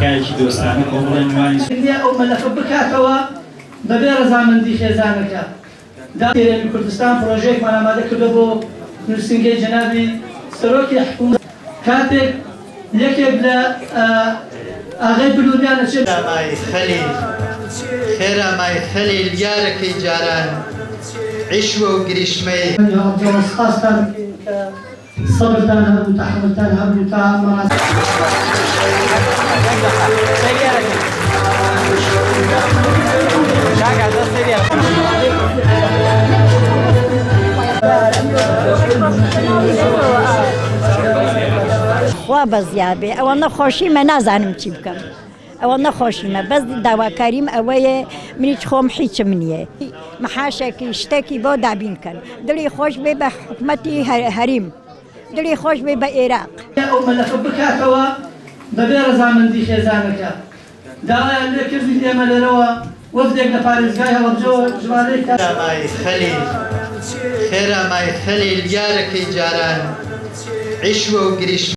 تکایەکی دۆستانە کۆمەڵە میوانی ئەو مەلەفە بکاتەوە بەبێ ڕەزامەندی خێزانەکە. داهێرانی کوردستان پرۆژەیەکمان ئامادە کردو بۆ نووسینگەی جەنابی سەرۆکی حکوومەت کاتێک یەکێک لە ئاغای بلوریانە چێت مای خەلیل خێرا مای خەلیل یارەکەی جاران عیشوە و گریشمەی خاستان صبرتان هەبوو تەحملتان هەبوو تا مەڕاست خوا بەزیابێ ئەوە نەخۆشیمە نازانم چی بکەم ئەوە نەخۆشیمە بەس داواکاریم ئەوەیە منیچ خۆم هیچم نییە مەحاشێکی شتێکی بۆ دابینکەن دڵی خۆش بێ بە حکومەتی هەریم دڵی خۆش بێ بە عێراق ئەو مەلەفە بکاتەوە بەبێ ڕەزامەندی خێزانەکە. داوایان لێ کردی ئێمە لێرەوە وەفدێک لە پارێزگای هەڵەبجەوە ژمارەی مای خەلیل خێرا مای خەلیل یارەکەی جاران عیشوە و گریشمەی